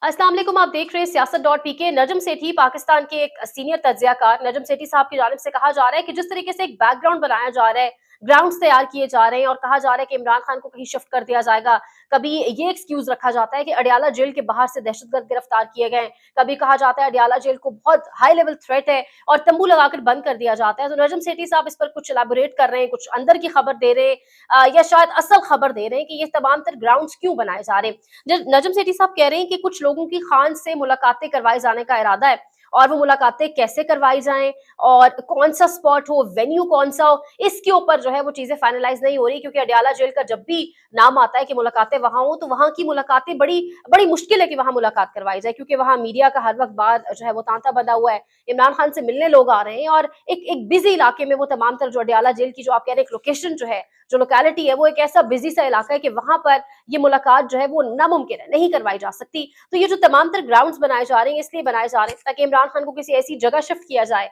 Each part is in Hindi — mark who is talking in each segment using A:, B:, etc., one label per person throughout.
A: अस्सलाम वालेकुम। आप देख रहे हैं सियासत.पी के। नजम सेठी पाकिस्तान के एक सीनियर तज्जियाकार नजम सेठी साहब की जानिब से कहा जा रहा है कि जिस तरीके से एक बैकग्राउंड बनाया जा रहा है, ग्राउंड्स तैयार किए जा रहे हैं और कहा जा रहा है कि इमरान खान को कहीं शिफ्ट कर दिया जाएगा। कभी ये एक्सक्यूज रखा जाता है कि अडियाला जेल के बाहर से दहशतगर्द गिरफ्तार किए गए, कभी कहा जाता है अडियाला जेल को बहुत हाई लेवल थ्रेट है और तंबू लगाकर बंद कर दिया जाता है। तो नजम सेठी साहब इस पर कुछ एलाबोरेट कर रहे हैं, कुछ अंदर की खबर दे रहे हैं, या शायद असल खबर दे रहे हैं कि ये तमाम तर ग्राउंड्स क्यों बनाए जा रहे हैं। नजम सेठी साहब कह रहे हैं कि कुछ लोगों की खान से मुलाकातें करवाए जाने का इरादा है और वो मुलाकातें कैसे करवाई जाएं और कौन सा स्पॉट हो, वेन्यू कौन सा हो, इसके ऊपर जो है वो चीजें फाइनलाइज नहीं हो रही। क्योंकि अडियाला जेल का जब भी नाम आता है कि मुलाकातें वहां हो, तो वहां की मुलाकातें बड़ी बड़ी मुश्किल है कि वहां मुलाकात करवाई जाए, क्योंकि वहां मीडिया का हर वक्त बाद जो है वो तांता बंधा हुआ है। इमरान खान से मिलने लोग आ रहे हैं और एक बिजी इलाके में वो तमाम तर जो अडियाला जेल की जो आप कह रहे हैं लोकेशन जो है, जो लोकेलिटी है, वो एक ऐसा बिजी सा इलाका है कि वहां पर ये मुलाकात जो है वो नामुमकिन है, नहीं करवाई जा सकती। तो ये जो तमाम तर ग्राउंड्स बनाए जा रहे हैं इसलिए बनाए जा रहे हैं ताकि इमरान खान को किसी ऐसी जगह शिफ्ट किया जाए,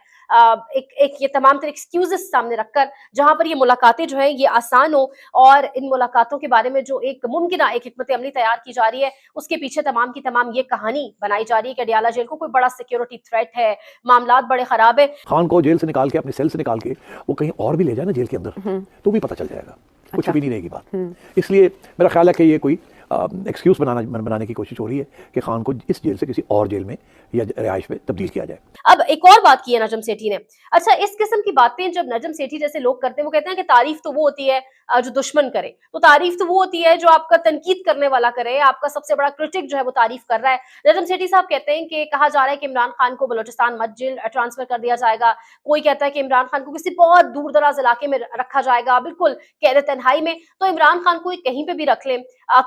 A: एक ये तमाम तर एक्सक्यूजेस सामने रखकर, जहां पर ये मुलाकातें जो है ये आसान हो और इन मुलाकातों के बारे में जो एक मुमकिन एक हिकमत अमली तैयार की जा रही है, उसके पीछे तमाम की तमाम ये कहानी बनाई जा रही है कि अडियाला जेल को कोई बड़ा सिक्योरिटी थ्रेट है, मामलात बड़े खराब है।
B: खान को जेल से निकाल के, अपने सेल से निकाल के वो कहीं और भी ले जाए ना जेल के अंदर, तो भी पता चल जाएगा, कुछ भी नहीं रहेगी बात। इसलिए मेरा ख्याल है कि ये कोई एक्सक्यूज बनाने की कोशिश हो रही है कि खान को इस जेल से किसी और जेल में या रिहाइश में तब्दील किया जाए।
A: अब एक और बात की है नजम सेठी ने। अच्छा, इस किस्म की बातें जब नजम सेठी जैसे लोग करते हैं, वो कहते हैं कि तारीफ तो वो होती है जो दुश्मन करे, तो तारीफ तो वो होती है जो आपका तनकीद करने वाला करे, आपका सबसे बड़ा क्रिटिक जो है वो तारीफ कर रहा है। नजम सेठी साहब कहते हैं कि कहा जा रहा है कि इमरान खान को बलोचिस्तान मध्य जेल ट्रांसफर कर दिया जाएगा, कोई कहता है कि इमरान खान को किसी बहुत दूर दराज इलाके में रखा जाएगा, बिल्कुल कैद तन्हाई में। तो इमरान खान को कहीं पे भी रख ले,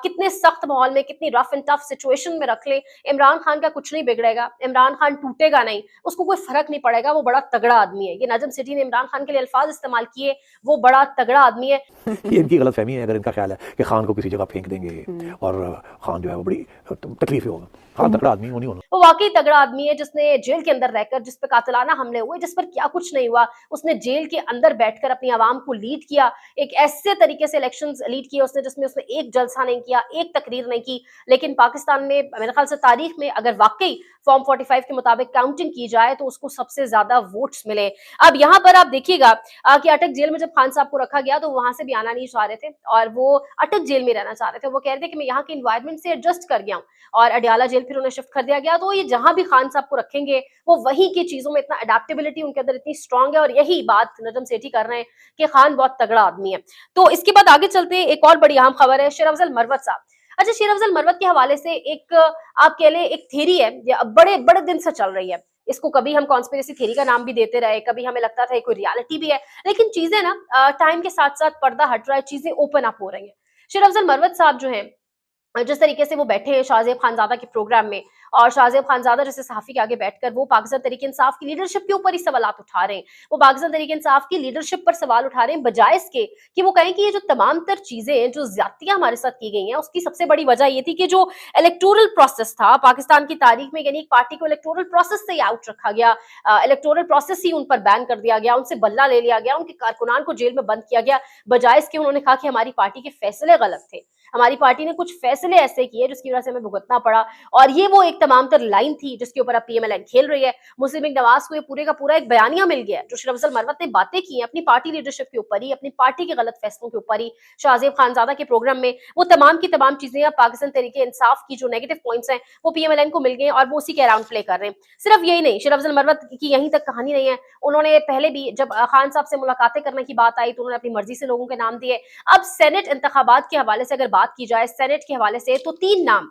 A: कितने सख्त माहौल में, कितनी रफ एंड टफ सिचुएशन में रख ले, इमरान खान का कुछ नहीं बिगड़ेगा, इमरान खान टूटेगा नहीं, उसको कोई फर्क नहीं पड़ेगा, वो बड़ा तगड़ा आदमी है। ये नजम सेठी ने इमरान खान के लिए अल्फाज इस्तेमाल किए, वो बड़ा तगड़ा आदमी है।
B: ये इनकी गलत फहमी है, अगर इनका ख्याल है कि खान को किसी जगह फेंक देंगे और खान जो है वो बड़ी तकलीफ होगा। खान तगड़ा आदमी नहीं होना,
A: वो वाकई तगड़ा आदमी है जिसने जेल के अंदर रहकर, जिस पर कातिलाना हमले हुए, जिस पर क्या कुछ नहीं हुआ, उसने जेल के अंदर बैठकर अपनी आवाम को लीड किया, एक ऐसे तरीके से इलेक्शंस लीड किए उसने जिसमें उसने एक जलसा नहीं किया, एक तकरीर नहीं की। लेकिन पाकिस्तान में मेरे ख्याल से तारीख में अगर वाकई फॉर्म 45 के मुताबिक काउंटिंग की जाए तो उसको सबसे ज्यादा वोट्स मिले। अब यहाँ पर आप देखिएगा कि अटक जेल में जब खान साहब को रखा गया तो वहां से भी आना नहीं चाह रहे थे और वो अटक जेल में रहना चाह रहे थे। वो कह रहे थे कि मैं यहाँ के इन्वायरमेंट से एडजस्ट कर गया हूँ और अडियाला जेल फिर उन्हें शिफ्ट कर दिया गया। तो ये जहां भी खान साहब को रखेंगे वो वहीं की चीजों में इतना अडेप्टेबिलिटी उनके अंदर इतनी स्ट्रांग है और यही बात नजम सेठी कर रहे हैं कि खान बहुत तगड़ा आदमी है। तो इसके बाद आगे चलते हैं, एक और बड़ी अहम खबर है शेर अफजल मरवत साहब। अच्छा, शेर अफजल मरवत के हवाले से एक आप कह लें एक थ्योरी है, बड़े बड़े दिन से चल रही है। इसको कभी हम कॉन्स्पिरेसी थ्योरी का नाम भी देते रहे, कभी हमें लगता था कोई रियलिटी भी है, लेकिन चीजें ना टाइम के साथ साथ पर्दा हट रहा है, चीजें ओपन अप हो रही है। शेर अफजल मरवत साहब जो है, जिस तरीके से वो बैठे हैं शाहजेब खानजादा के प्रोग्राम में और शाहजेब खानजादा जैसे सहाफी के आगे बैठकर वो पाकिस्तान तहरीक इंसाफ की लीडरशिप के ऊपर ही सवालात उठा रहे हैं, वो पाकिस्तान तहरीक इंसाफ की लीडरशिप पर सवाल उठा रहे हैं, बजाय इसके कि वो कहें कि ये जो तमाम तर चीजें हैं, जो ज्यादतियां हमारे साथ की गई हैं, उसकी सबसे बड़ी वजह ये थी कि जो इलेक्टोरल प्रोसेस था पाकिस्तान की तारीख में, यानी एक पार्टी को इलेक्टोरल प्रोसेस से आउट रखा गया, इलेक्टोरल प्रोसेस ही उन पर बैन कर दिया गया, उनसे बदला ले लिया गया, उनके कारकुनान को जेल में बंद किया गया। बजाय इसके उन्होंने कहा कि हमारी पार्टी के फैसले गलत थे, हमारी पार्टी ने कुछ फैसले ऐसे किए जिसकी वजह से हमें भुगतना पड़ा। और ये वो एक तमाम तर लाइन थी जिसके ऊपर अब पीएमएलएन खेल रही है। मुस्लिम लीग नवाज को ये पूरे का पूरा एक बयानिया मिल गया है, जो शेर अफजल मरवत ने बातें की हैं अपनी पार्टी लीडरशिप के ऊपर ही, अपनी पार्टी के गलत फैसलों के ऊपर ही, शाहजेब खानजादा के प्रोग्राम में, वो तमाम की तमाम चीजें अब पाकिस्तान तहरीके इंसाफ की जो नेगेटिव पॉइंट्स हैं वो पीएमएलएन को मिल गए और वो उसी के अराउंड प्ले कर रहे हैं। सिर्फ यही नहीं, शेर अफजल मरवत की यहीं तक कहानी नहीं है, उन्होंने पहले भी जब खान साहब से मुलाकातें करने की बात आई तो उन्होंने अपनी मर्जी से लोगों के नाम दिए। अब सेनेट इंतखाबात के हवाले से अगर बात की जाए, सेनेट के हवाले से, तो 3 नाम,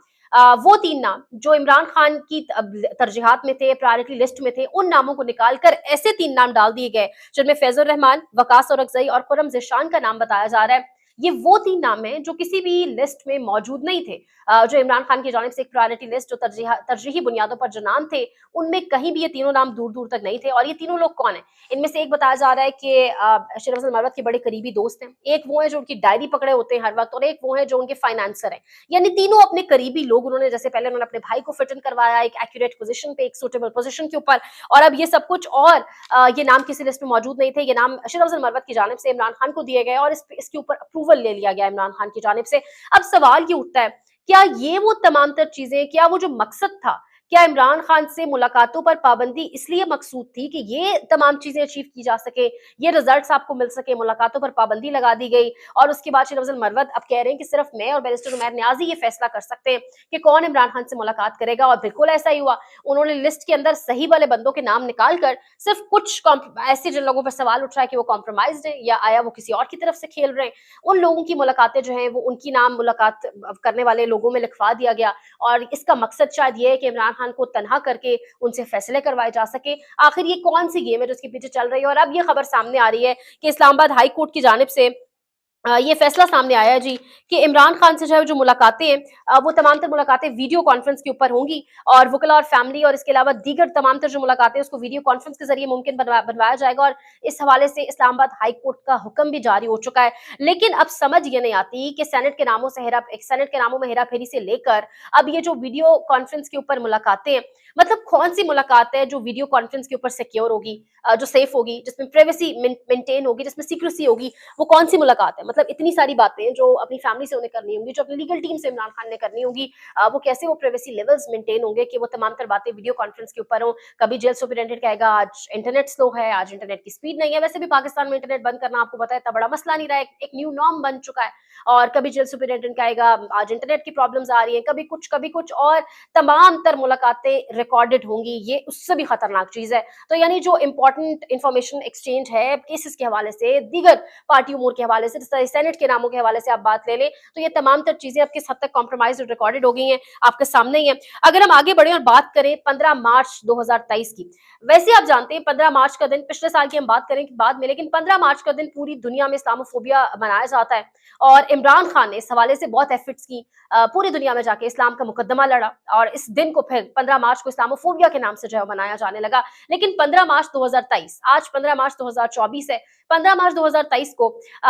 A: वो 3 नाम जो इमरान खान की तरजीहात में थे, प्रायोरिटी लिस्ट में थे, उन नामों को निकालकर ऐसे 3 नाम डाल दिए गए जिनमें फैजुर रहमान, वकास औरकजई और खुर्रम ज़ेशान का नाम बताया जा रहा है। ये वो 3 नाम हैं जो किसी भी लिस्ट में मौजूद नहीं थे, जो इमरान खान की जानिब से एक प्रायोरिटी लिस्ट जो तरजीही बुनियादों पर जो नाम थे उनमें कहीं भी ये तीनों नाम दूर दूर तक नहीं थे। और ये तीनों लोग कौन है? इनमें से एक बताया जा रहा है कि शेर अफजल मरवत के बड़े करीबी दोस्त हैं, एक वो है जो उनकी डायरी पकड़े होते हैं हर वक्त, और एक वो है जो उनके फाइनेंसर हैं। यानी तीनों अपने करीबी लोग, उन्होंने जैसे पहले उन्होंने अपने भाई को फिट इन करवाया एक एक्यूरेट पोजीशन पे, एक सूटेबल पोजीशन के ऊपर, और अब ये सब कुछ, और ये नाम किसी लिस्ट में मौजूद नहीं थे, ये नाम शेर अफजल मरवत की जानिब से इमरान खान को दिए गए और इसके ऊपर अप्रूवल ले लिया गया इमरान खान की जानिब से। अब सवाल ये उठता है क्या ये वो तमाम तर चीजें, क्या वो जो मकसद था, क्या इमरान खान से मुलाकातों पर पाबंदी इसलिए मकसूद थी कि ये तमाम चीजें अचीव की जा सके, ये रिजल्ट्स आपको मिल सके, मुलाकातों पर पाबंदी लगा दी गई और उसके बाद शेर अफजल मरवत अब कह रहे हैं कि सिर्फ मैं और बैरिस्टर उमैर नियाजी ये फैसला कर सकते हैं कि कौन इमरान खान से मुलाकात करेगा। और बिल्कुल ऐसा ही हुआ, उन्होंने लिस्ट के अंदर सही वाले बंदों के नाम निकाल कर सिर्फ कुछ ऐसे जिन लोगों पर सवाल उठ रहा है कि वो कॉम्प्रोमाइज है या आया वो किसी और की तरफ से खेल रहे हैं, उन लोगों की मुलाकातें जो है वो उनकी नाम मुलाकात करने वाले लोगों में लिखवा दिया गया। और इसका मकसद शायद ये है कि इमरान खान को तनहा करके उनसे फैसले करवाए जा सके। आखिर ये कौन सी गेम है जो इसके पीछे चल रही है। और अब ये खबर सामने आ रही है कि इस्लामाबाद हाई कोर्ट की जानिब से ये फैसला सामने आया है जी कि इमरान खान से जो मुलाकातें हैं वो तमाम तर मुलाकातें वीडियो कॉन्फ्रेंस के ऊपर होंगी और वकला और फैमिली और इसके अलावा दीगर तमाम तर जो मुलाकातें उसको वीडियो कॉन्फ्रेंस के जरिए मुमकिन बनवाया जाएगा। और इस हवाले से इस्लामाबाद हाई कोर्ट का हुक्म भी जारी हो चुका है। लेकिन अब समझ ये नहीं आती कि सेनेट के नामों में हेरा फेरी से लेकर अब ये जो वीडियो कॉन्फ्रेंस के ऊपर मुलाकातें हैं, मतलब कौन सी मुलाकात है जो वीडियो कॉन्फ्रेंस के ऊपर सिक्योर होगी, जो सेफ होगी, जिसमें प्राइवेसी मेंटेन होगी, जिसमें सीक्रेसी होगी, वो कौन सी मुलाकात है। मतलब इतनी सारी बातें जो अपनी फैमिली से उन्हें करनी होंगी, जो अपनी लीगल टीम से इमरान खान ने करनी होगी, वो कैसे वो प्राइवेसी लेवल्स मेंटेन होंगे कि वो तमाम तर बातें वीडियो कॉन्फ्रेंस के ऊपर हो। कभी जेल सुपरिटेंडेंट कहेगा आज इंटरनेट स्लो है, आज इंटरनेट की स्पीड नहीं है। वैसे भी पाकिस्तान में इंटरनेट बंद करना आपको पता है इतना बड़ा मसला नहीं रहा है, एक न्यू नॉर्म बन चुका है। और कभी जेल सुपरिटेंडेंट कहेगा आज इंटरनेट की प्रॉब्लम्स आ रही है, कभी कुछ और तमाम तर मुलाकातें रिकॉर्डेड होंगी। ये उससे भी खतरनाक चीज है। तो यानी जो इंपॉर्टेंट इंफॉर्मेशन एक्सचेंज है केसेस के हवाले से, दीगर पार्टी उमूर के हवाले से, सेनेट के नामों के हवाले से आप बात ले लें तो ये तमाम तर चीजें अब किस हद तक कॉम्प्रोमाइज रिकॉर्डेड हो गई हैं आपके सामने ही है। अगर हम आगे बढ़े और बात करें 15 मार्च 2023 की, वैसे आप जानते हैं 15 मार्च का दिन, पिछले साल की हम बात करें बाद में, लेकिन 15 मार्च का दिन पूरी दुनिया में इस्लामोफोबिया मनाया जाता है। और इमरान खान ने इस हवाले से बहुत एफर्ट्स की, पूरी दुनिया में जाके इस्लाम का मुकदमा लड़ा और इस दिन को फिर 15 मार्च को इस्लामोफोबिया के नाम से जो है मनाया जाने लगा। लेकिन 15 मार्च 2023, आज 15 मार्च 2024 है, 15 मार्च 2023 को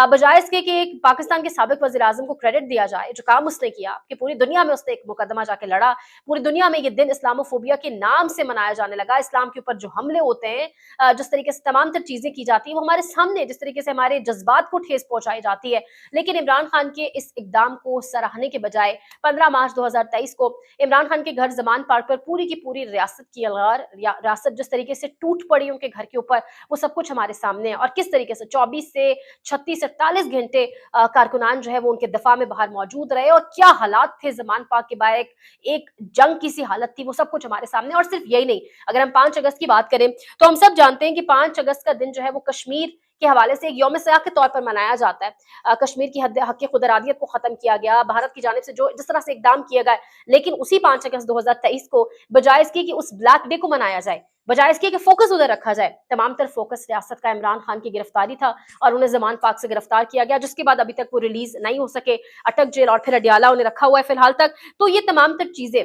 A: बजाय इसके कि एक पाकिस्तान के साबिक वज़ीर आज़म को क्रेडिट दिया जाए जो काम उसने किया कि पूरी दुनिया में उसने एक मुकदमा जाके लड़ा, पूरी दुनिया में ये दिन इस्लामोफोबिया के नाम से मनाया जाने लगा। इस्लाम के ऊपर जो हमले होते हैं, जिस तरीके से तमाम तर चीजें की जाती है वो हमारे सामने, जिस तरीके से हमारे जज्बात को ठेस पहुंचाई जाती है। लेकिन इमरान खान के इस इकदाम को सराहने के बजाय 15 मार्च 2023 को इमरान खान के घर जमान पार्क पर पूरी की पूरी रियासत की अलगार, रियासत जिस तरीके से टूट पड़ी उनके घर के ऊपर, वो सब कुछ हमारे सामने है। और किस तरीके से 24 से 36 48 घंटे कारकुनान जो है वो उनके दफा में बाहर मौजूद रहे और क्या हालात थे जमान पार्क के बाहर, एक जंग की सी हालत थी, वो सब कुछ हमारे सामने। और सिर्फ यही नहीं, अगर हम 5 अगस्त की बात करें तो हम सब जानते हैं कि 5 अगस्त का दिन जो है वो कश्मीर के हवाले से एक यौम सयाह के तौर पर मनाया जाता है। कश्मीर की हक खुदरादियत को खत्म किया गया, भारत की जानिब से जो जिस तरह से इकदाम किया गया, लेकिन उसी 5 अगस्त 2023 को बजाय इसके कि उस ब्लैक डे को मनाया जाए, बजाय इसके कि फोकस उधर रखा जाए, तमाम तर फोकस रियासत का इमरान खान की गिरफ्तारी था और उन्हें जमान पाक से गिरफ्तार किया गया, जिसके बाद अभी तक वो रिलीज नहीं हो सके, अटक जेल और फिर अडियाला उन्हें रखा हुआ है फिलहाल तक। तो ये तमाम तर चीजें,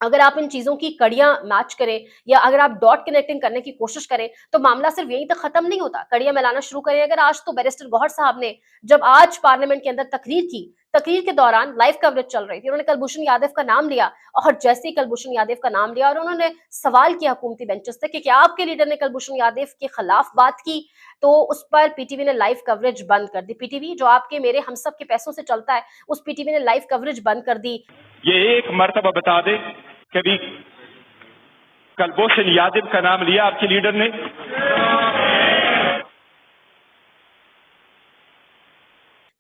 A: अगर आप इन चीजों की कड़ियां मैच करें या अगर आप डॉट कनेक्टिंग करने की कोशिश करें तो मामला सिर्फ यहीं तक खत्म नहीं होता, कड़ियां मिलाना शुरू करें। अगर आज तो बैरिस्टर गौहर साहब ने जब आज पार्लियामेंट के अंदर तकरीर के दौरान लाइव कवरेज चल रही थी, उन्होंने कुलभूषण यादव का नाम लिया और जैसे ही कुलभूषण यादव का नाम लिया और उन्होंने सवाल किया हुकूमती बेंचेस से कि क्या आपके लीडर ने कुलभूषण यादव के खिलाफ बात की, तो उस पर पीटीवी ने लाइव कवरेज बंद कर दी। पीटीवी जो आपके मेरे हम सब के पैसों से चलता है, उस पीटीवी ने लाइव कवरेज बंद कर दी।
C: ये एक मर्तबा बता दे कभी कुलभूषण यादव का नाम लिया आपके लीडर ने?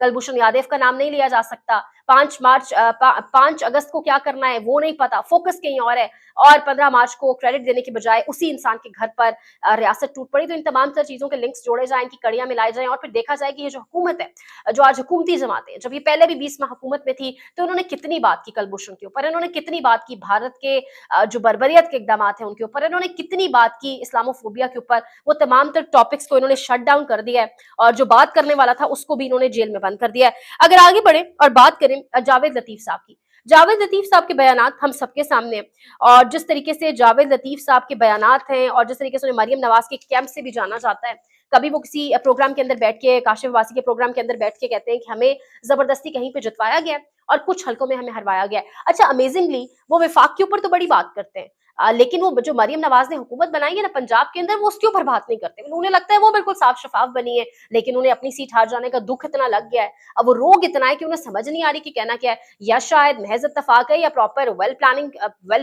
A: कुलभूषण यादव का नाम नहीं लिया जा सकता। 5 अगस्त को क्या करना है वो नहीं पता, फोकस कहीं और है। और 15 मार्च को क्रेडिट देने के बजाय उसी इंसान के घर पर रियासत टूट पड़ी। तो इन तमाम सारी चीजों के लिंक्स जोड़े जाएं, इनकी कड़ियां मिलाई जाएं और फिर देखा जाए कि ये जो हुकूमत है, जो आज हुकूमती जमात है, जब ये पहले भी 20 माह हुकूमत में थी तो उन्होंने कितनी बात की कुलभूषण के ऊपर, इन्होंने कितनी बात की भारत के जो बर्बरियत के इकदाम है उनके ऊपर, इन्होंने कितनी बात की इस्लामोफोबिया के ऊपर। वो तमाम तर टॉपिक्स को इन्होंने शट डाउन कर दिया है और जो बात करने वाला था उसको भी इन्होंने जेल में बंद कर दिया है। अगर आगे बढ़े और बात करें जावेद लतीफ साहब की, जावेद लतीफ साहब के बयानात हम सबके सामने, और जिस तरीके से जावेद लतीफ साहब के बयानात हैं और जिस तरीके से उन्हें मरियम नवाज के कैंप से भी जाना जाता है, कभी वो किसी प्रोग्राम के अंदर बैठ के, काशिफ वासी के प्रोग्राम के अंदर बैठ के कहते हैं कि हमें जबरदस्ती कहीं पे जितवाया गया और कुछ हलकों में हमें हरवाया गया है। अच्छा, अमेजिंगली वो विफाक के ऊपर तो बड़ी बात करते हैं, लेकिन वो जो मरियम नवाज ने हुकूमत बनाई है ना पंजाब के अंदर, वो उसके ऊपर बात नहीं करते। उन्हें लगता है वो बिल्कुल साफ शफाफ बनी है, लेकिन उन्हें अपनी सीट हार जाने का दुख इतना लग गया है, अब वो रोग इतना है कि उन्हें समझ नहीं आ रही कि कहना क्या है। या शायद महज इत्तेफाक है या प्रॉपर वेल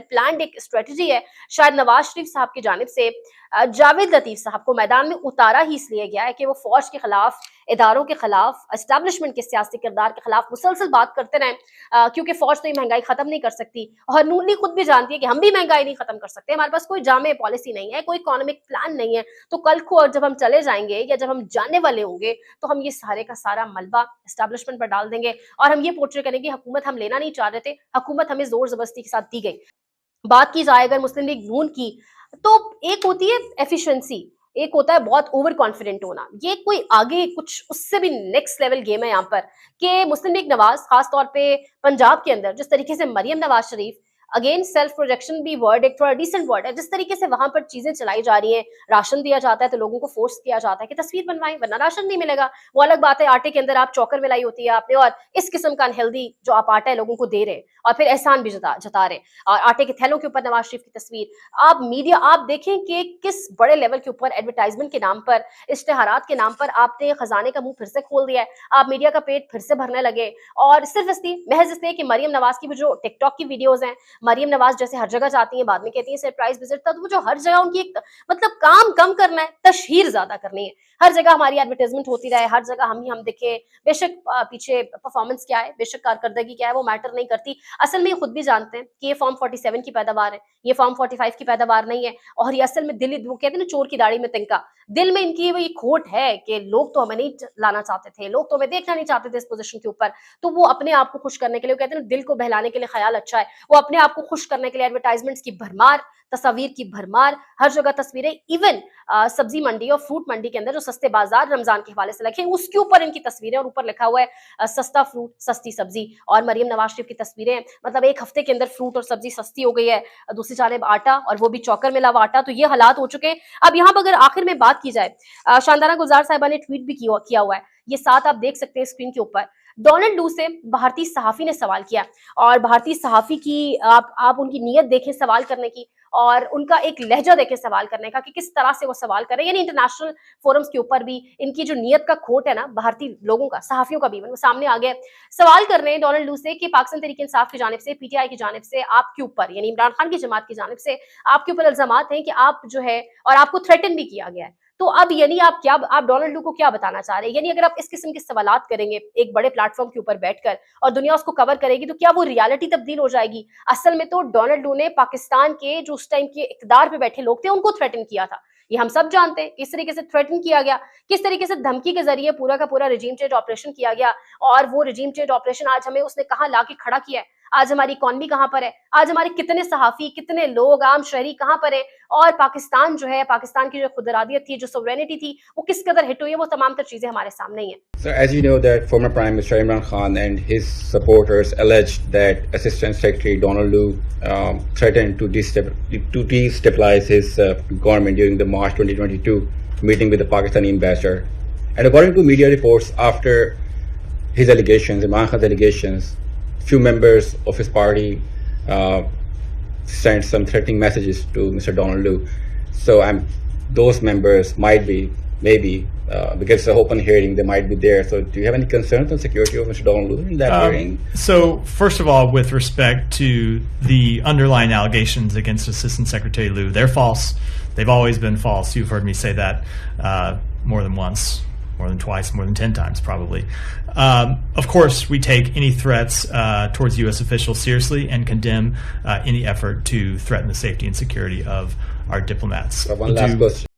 A: प्लान्ड एक स्ट्रेटजी है। शायद नवाज शरीफ साहब की जानिब से जावेद लतीफ साहब को मैदान में उतारा ही इसलिए गया है कि वो फौज के खिलाफ, इदारों के खिलाफ, एस्टैब्लिशमेंट के सियासी किरदार के खिलाफ मुसलसल बात करते रहें, क्योंकि फौज तो ये महंगाई खत्म नहीं कर सकती और नून लीग खुद भी जानती है कि हम भी महंगाई नहीं खत्म कर सकते, हमारे पास कोई जामे पॉलिसी नहीं है, कोई इकोनॉमिक प्लान नहीं है। तो कल को और जब हम चले जाएंगे या जब हम जाने वाले होंगे तो हम ये सारे का सारा मलबा एस्टैब्लिशमेंट पर डाल देंगे और हम ये पोर्ट्रे करेंगे हुकूमत हम लेना नहीं चाह रहे थे, हुकूमत हमें जोर जबरदस्ती के साथ दी गई। बात की जाए अगर मुस्लिम लीग नून की, तो एक होती है एफिशिएंसी, एक होता है बहुत ओवर कॉन्फिडेंट होना। ये कोई आगे कुछ उससे भी नेक्स्ट लेवल गेम है यहाँ पर कि मुस्लिम लीग नवाज खासतौर पे पंजाब के अंदर जिस तरीके से Maryam Nawaz Sharif, again self projection भी वर्ड एक थोड़ा डिसेंट वर्ड है, जिस तरीके से वहां पर चीजें चलाई जा रही हैं, राशन दिया जाता है तो लोगों को फोर्स किया जाता है कि तस्वीर बनवाएं वरना राशन नहीं मिलेगा। वो अलग बात है आटे के अंदर आप चौकर मिलाई होती है आपने और इस किस्म का अनहेल्दी जो आप आटा है लोगों को दे रहे हैं और फिर एहसान भी जता रहे और आटे के थैलों के ऊपर नवाज शरीफ की तस्वीर। आप मीडिया आप देखें कि किस बड़े लेवल के ऊपर एडवर्टाइजमेंट के नाम पर, इश्तेहारात के नाम पर आपने खजाने का मुंह फिर से खोल दिया है, आप मीडिया का पेट फिर से भरने लगे। और सिर्फ इसलिए महज इसलिए कि मरियम नवाज की जो टिकटॉक की वीडियोज हैं, मरियम नवाज जैसे हर जगह जाती हैं, बाद में कहती हैं सरप्राइज विजिट था, तो वो जो हर जगह उनकी एक मतलब काम कम करना है, तशहीर ज्यादा करनी है। हर जगह हमारी एडवर्टाइजमेंट होती रहे, हर जगह हम दिखे, बेशक पीछे परफॉर्मेंस क्या है, बेशक कारकर्दगी क्या है, वो मैटर नहीं करती। असल में ये खुद भी जानते हैं कि ये फॉर्म 47 की पैदावार है, ये फॉर्म 45 की पैदावार नहीं है। और ये असल में दिल, वो कहते हैं ना चोर की दाढ़ी में तिनका, दिल में इनकी वो ये खोट है कि लोग तो हमें नहीं लाना चाहते थे, लोग तो हमें देखना नहीं चाहते थे इस पोजीशन के ऊपर। तो वो अपने आप को खुश करने के लिए, वो कहते हैं ना दिल को बहलाने के लिए ख्याल अच्छा है, वो अपने आप को खुश करने के लिए एडवर्टाइजमेंट्स की भरमार, तस्वीर की भरमार, हर जगह तस्वीरें। इवन सब्जी मंडी और फ्रूट मंडी के अंदर जो सस्ते बाजार रमजान के हवाले से लगे उसके ऊपर इनकी तस्वीरें और ऊपर लिखा हुआ है सस्ता फ्रूट सस्ती सब्जी। और मरियम नवाज शरीफ की तस्वीरें, मतलब एक हफ्ते के अंदर फ्रूट और सब्जी सस्ती हो गई है, दूसरी जानिब आटा, और वो भी चौकर मिला हुआ आटा। तो ये हालात हो चुके हैं। अब यहाँ पर अगर आखिर में बात की जाए, शानदारा गुलजार साहिबा ने ट्वीट भी किया हुआ है, ये साथ आप देख सकते हैं स्क्रीन के ऊपर। डोनाल्ड लू से भारतीय सहाफी ने सवाल किया और भारतीय सहाफी की आप उनकी नीयत देखें सवाल करने की और उनका एक लहजा देखें सवाल करने का कि किस तरह से वो सवाल कर रहे हैं। यानी इंटरनेशनल फोरम्स के ऊपर भी इनकी जो नीयत का खोट है ना, भारतीय लोगों का, सहाफियों का भी, वो सामने आ गया। सवाल कर रहे हैं डोनाल्ड लू से कि पाकिस्तान तहरीक इंसाफ की जानिब से, पीटीआई की जानिब से आपके ऊपर, यानी इमरान खान की जमात की जानिब से आपके ऊपर इल्जामात हैं कि आप जो है, और आपको थ्रेटन भी किया गया है। तो अब यानी आप डोनाल्ड लू को क्या बताना चाह रहे हैं? यानी अगर आप इस किस्म के सवालात करेंगे एक बड़े प्लेटफॉर्म के ऊपर बैठकर और दुनिया उसको कवर करेगी, तो क्या वो रियलिटी तब्दील हो जाएगी? असल में तो डोनाल्ड लू ने पाकिस्तान के जो उस टाइम के इक़्तिदार पे बैठे लोग थे उनको थ्रेटन किया था। ये हम सब जानते हैं किस तरीके से थ्रेटन किया गया, किस तरीके से धमकी के जरिए पूरा का पूरा रिजीम चेंज ऑपरेशन किया गया। और वो रिजीम चेंज ऑपरेशन आज हमें उसने कहाँ लाके खड़ा किया है, आज हमारी इकॉनमी कहाँ पर है, आज हमारे कितने सहाफी, कितने लोग, आम शहरी कहाँ पर है, और पाकिस्तान जो है, पाकिस्तान की जो खुदरादियत थी, जो सोवरेनिटी थी, वो किस कदर हिट हुई है, वो तमाम तर चीजें हमारे सामने ही हैं।
D: So as you know that former Prime Minister Imran Khan and his supporters alleged that Assistant Secretary Donald Lu threatened to destabilize his government during the March 2022 meeting with the Pakistani ambassador. And according to media reports, after his allegations, Imran Khan's allegations, few members of his party sent some threatening messages to Mr. Donald Lu. So those members might be, maybe, because it's an open hearing, they might be there. So do you have any concerns on security of Mr. Donald Lu in that hearing?
E: So first of all, with respect to the underlying allegations against Assistant Secretary Lu, they're false. They've always been false. You've heard me say that more than once, more than twice, more than 10 times probably. Of course, we take any threats towards U.S. officials seriously and condemn any effort to threaten the safety and security of our diplomats.
D: One last question.